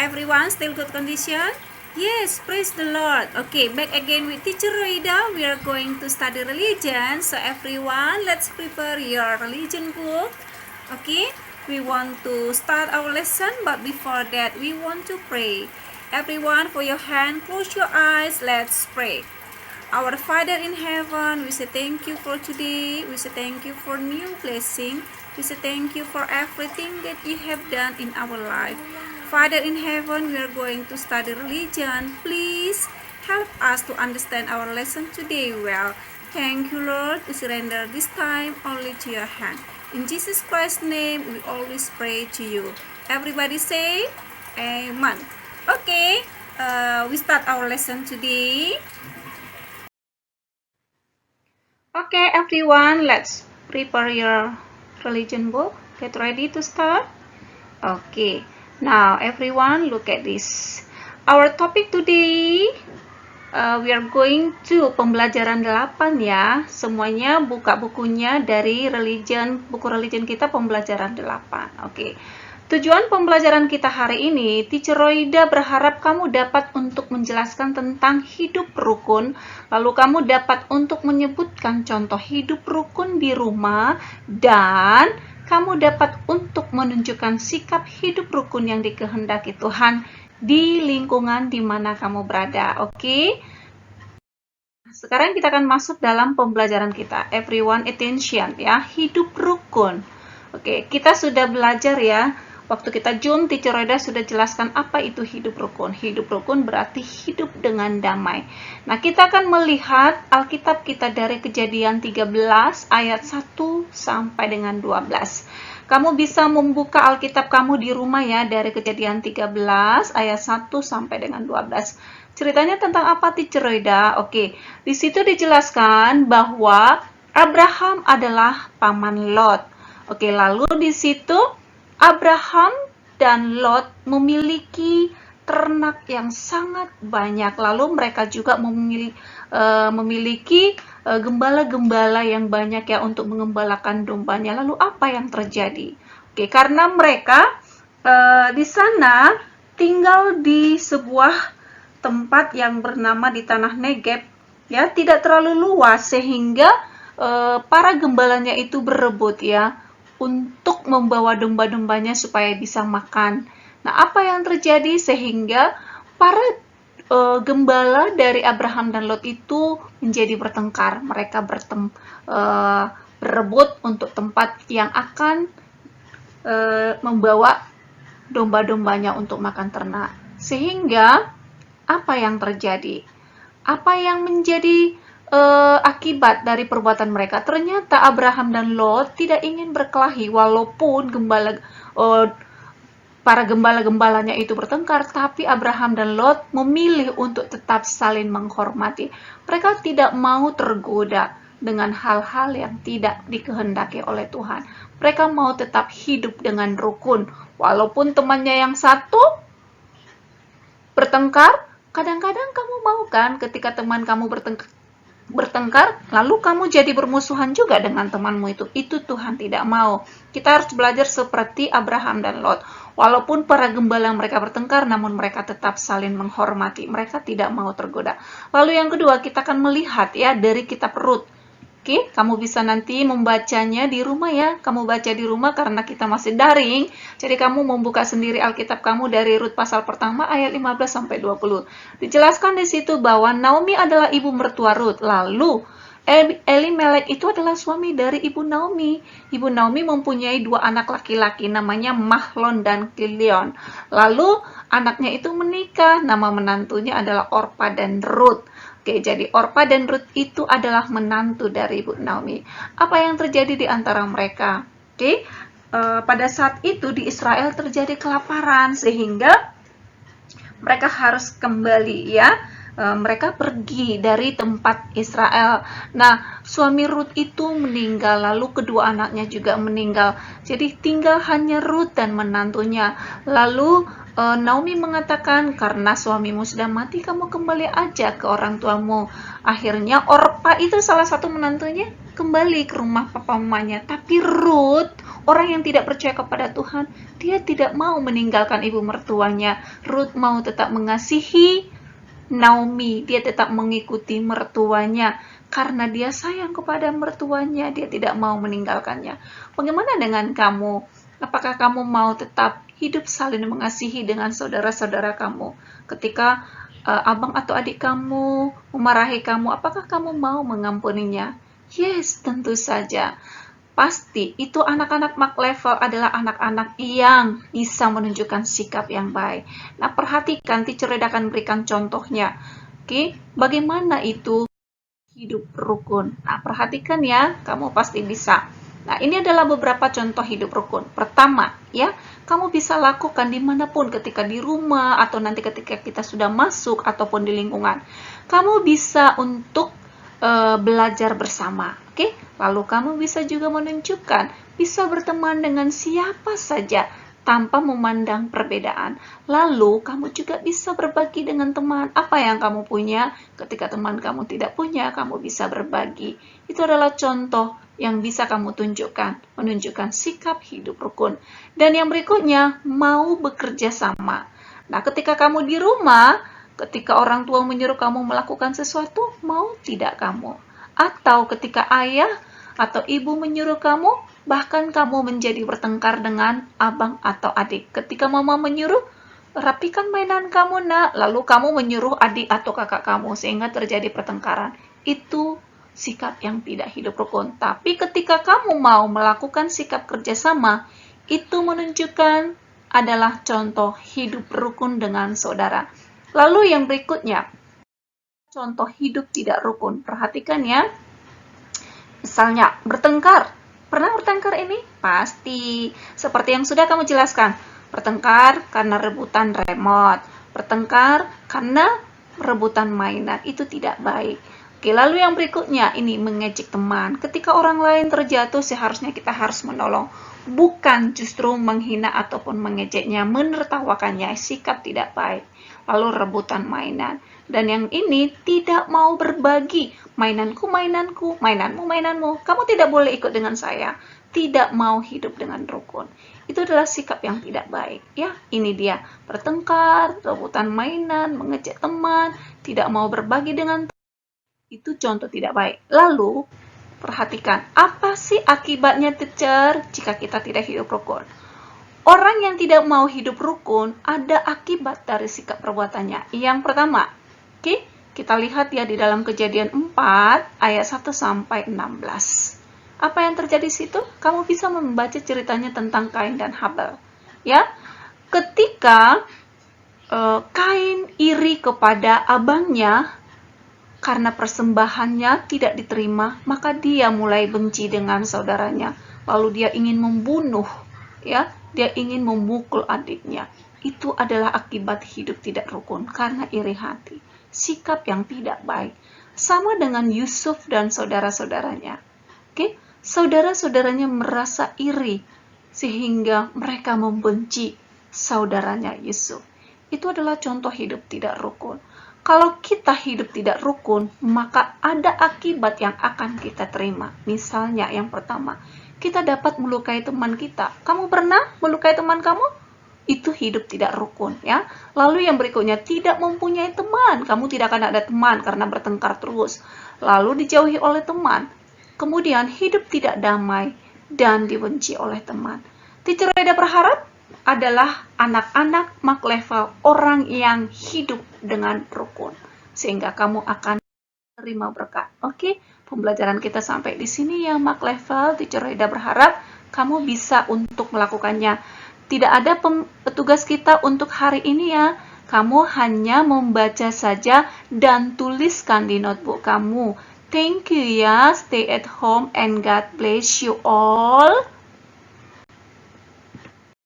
everyone still good condition? Yes, praise the Lord. Okay, back again with Teacher Roida. We are going to study religion. So everyone, let's prepare your religion book. Okay, we want to start our lesson, but before that, we want to pray. Everyone, for your hand, close your eyes. Let's pray. Our Father in heaven, we say thank you for today. We say thank you for new blessing. We say thank you for everything that you have done in our life. Father in heaven, we are going to study religion. Please help us to understand our lesson today well. Thank you, Lord. We surrender this time only to your hand. In Jesus Christ's name, we always pray to you. Everybody say, Amen. Okay, we start our lesson today. Okay, everyone, let's prepare your religion book. Get ready to start. Okay, now everyone, look at this. Our topic today, we are going to pembelajaran 8 ya. Semuanya buka bukunya dari buku religion kita pembelajaran 8. Oke. Tujuan pembelajaran kita hari ini, Teacher Roida berharap kamu dapat untuk menjelaskan tentang hidup rukun, lalu kamu dapat untuk menyebutkan contoh hidup rukun di rumah, dan kamu dapat untuk menunjukkan sikap hidup rukun yang dikehendaki Tuhan di lingkungan di mana kamu berada. Oke? Sekarang kita akan masuk dalam pembelajaran kita. Everyone attention ya, hidup rukun. Oke, kita sudah belajar ya. Waktu kita Zoom, Teacher Roida sudah jelaskan apa itu hidup rukun. Hidup rukun berarti hidup dengan damai. Nah, kita akan melihat Alkitab kita dari Kejadian 13 ayat 1 sampai dengan 12. Kamu bisa membuka Alkitab kamu di rumah ya, dari Kejadian 13 ayat 1 sampai dengan 12. Ceritanya tentang apa, Teacher Roida? Oke, di situ dijelaskan bahwa Abraham adalah paman Lot. Oke, lalu di situ Abraham dan Lot memiliki ternak yang sangat banyak. Lalu mereka juga memiliki gembala-gembala yang banyak ya untuk mengembalakan dombanya. Lalu apa yang terjadi? Oke, karena mereka di sana tinggal di sebuah tempat yang bernama di tanah Negeb, ya, tidak terlalu luas sehingga para gembalanya itu berebut ya untuk membawa domba-dombanya supaya bisa makan. Nah, apa yang terjadi sehingga para gembala dari Abraham dan Lot itu menjadi bertengkar. Mereka berebut untuk tempat yang akan membawa domba-dombanya untuk makan ternak. Sehingga apa yang terjadi? Apa yang menjadi akibat dari perbuatan mereka? Ternyata Abraham dan Lot tidak ingin berkelahi walaupun para gembala-gembalanya itu bertengkar, tapi Abraham dan Lot memilih untuk tetap saling menghormati. Mereka tidak mau tergoda dengan hal-hal yang tidak dikehendaki oleh Tuhan. Mereka mau tetap hidup dengan rukun. Walaupun temannya yang satu bertengkar, kadang-kadang kamu mau kan ketika teman kamu bertengkar, lalu kamu jadi bermusuhan juga dengan temanmu itu Tuhan tidak mau. Kita harus belajar seperti Abraham dan Lot. Walaupun para gembala mereka bertengkar, namun mereka tetap saling menghormati. Mereka tidak mau tergoda. Lalu yang kedua, kita akan melihat ya dari kitab Rut. Oke, kamu bisa nanti membacanya di rumah ya. Kamu baca di rumah karena kita masih daring. Jadi kamu membuka sendiri Alkitab kamu dari Rut pasal pertama ayat 15 sampai 20. Dijelaskan di situ bahwa Naomi adalah ibu mertua Rut. Lalu Elimelek itu adalah suami dari ibu Naomi. Ibu Naomi mempunyai 2 anak laki-laki namanya Mahlon dan Kilion. Lalu anaknya itu menikah. Nama menantunya adalah Orpa dan Rut. Oke, jadi Orpa dan Rut itu adalah menantu dari Ibu Naomi. Apa yang terjadi di antara mereka? Oke, pada saat itu di Israel terjadi kelaparan sehingga mereka harus kembali ya. Mereka pergi dari tempat Israel. Nah, suami Rut itu meninggal, lalu kedua anaknya juga meninggal. Jadi tinggal hanya Rut dan menantunya. Lalu Naomi mengatakan, karena suamimu sudah mati, kamu kembali aja ke orang tuamu. Akhirnya Orpa itu salah satu menantunya kembali ke rumah papa mamanya. Tapi Rut Orang yang tidak percaya kepada Tuhan, dia tidak mau meninggalkan ibu mertuanya. Ruth mau tetap mengasihi Naomi, dia tetap mengikuti mertuanya. Karena dia sayang kepada mertuanya, dia tidak mau meninggalkannya. Bagaimana dengan kamu? Apakah kamu mau tetap hidup saling mengasihi dengan saudara-saudara kamu? Ketika abang atau adik kamu memarahi kamu, apakah kamu mau mengampuninya? Yes, tentu saja. Pasti itu anak-anak Mark level adalah anak-anak yang bisa menunjukkan sikap yang baik. Nah, perhatikan, teacher akan berikan contohnya. Oke, bagaimana itu hidup rukun? Nah, perhatikan ya, kamu pasti bisa. Nah, ini adalah beberapa contoh hidup rukun. Pertama, ya, kamu bisa lakukan dimanapun, ketika di rumah, atau nanti ketika kita sudah masuk, ataupun di lingkungan. Kamu bisa untuk belajar bersama. Oke, lalu kamu bisa juga menunjukkan bisa berteman dengan siapa saja tanpa memandang perbedaan. Lalu kamu juga bisa berbagi dengan teman apa yang kamu punya. Ketika teman kamu tidak punya, kamu bisa berbagi. Itu adalah contoh yang bisa kamu tunjukkan, menunjukkan sikap hidup rukun. Dan yang berikutnya, mau bekerja sama. Nah, ketika kamu di rumah, ketika orang tua menyuruh kamu melakukan sesuatu, mau tidak kamu? Atau ketika ayah atau ibu menyuruh kamu, bahkan kamu menjadi bertengkar dengan abang atau adik. Ketika mama menyuruh, rapikan mainan kamu nak, lalu kamu menyuruh adik atau kakak kamu sehingga terjadi pertengkaran. Itu sikap yang tidak hidup rukun. Tapi ketika kamu mau melakukan sikap kerjasama, itu menunjukkan adalah contoh hidup rukun dengan saudara. Lalu yang berikutnya, contoh hidup tidak rukun. Perhatikan ya. Misalnya, bertengkar. Pernah bertengkar ini? Pasti. Seperti yang sudah kamu jelaskan. Bertengkar karena rebutan remote. Bertengkar karena rebutan mainan. Itu tidak baik. Oke, lalu yang berikutnya, ini mengejek teman. Ketika orang lain terjatuh, seharusnya kita harus menolong. Bukan justru menghina ataupun mengejeknya, menertawakannya. Sikap tidak baik. Lalu rebutan mainan. Dan yang ini tidak mau berbagi. Mainanku, mainanku, mainanmu, mainanmu. Kamu tidak boleh ikut dengan saya. Tidak mau hidup dengan rukun. Itu adalah sikap yang tidak baik. Ya, ini dia. Bertengkar, rebutan mainan, mengejek teman, tidak mau berbagi dengan teman. Itu contoh tidak baik. Lalu, perhatikan, apa sih akibatnya teacher jika kita tidak hidup rukun? Orang yang tidak mau hidup rukun, ada akibat dari sikap perbuatannya. Yang pertama, oke, kita lihat ya di dalam Kejadian 4 ayat 1 sampai 16. Apa yang terjadi di situ? Kamu bisa membaca ceritanya tentang Kain dan Habel. Ya, ketika Kain iri kepada abangnya karena persembahannya tidak diterima, maka dia mulai benci dengan saudaranya. Lalu dia ingin membunuh, ya, dia ingin memukul adiknya. Itu adalah akibat hidup tidak rukun karena iri hati. Sikap yang tidak baik. Sama dengan Yusuf dan saudara-saudaranya. Oke, saudara-saudaranya merasa iri sehingga mereka membenci saudaranya Yusuf. Itu adalah contoh hidup tidak rukun. Kalau kita hidup tidak rukun, maka ada akibat yang akan kita terima. Misalnya yang pertama, kita dapat melukai teman kita. Kamu pernah melukai teman kamu? Itu hidup tidak rukun, ya. Lalu yang berikutnya, tidak mempunyai teman. Kamu tidak akan ada teman karena bertengkar terus. Lalu dijauhi oleh teman. Kemudian hidup tidak damai dan dibenci oleh teman. Teacher Reda berharap adalah anak-anak Mark level, orang yang hidup dengan rukun. Sehingga kamu akan terima berkat. Oke, pembelajaran kita sampai di sini ya Mark level. Teacher Reda berharap kamu bisa untuk melakukannya. Tidak ada petugas kita untuk hari ini ya. Kamu hanya membaca saja dan tuliskan di notebook kamu. Thank you ya. Stay at home and God bless you all.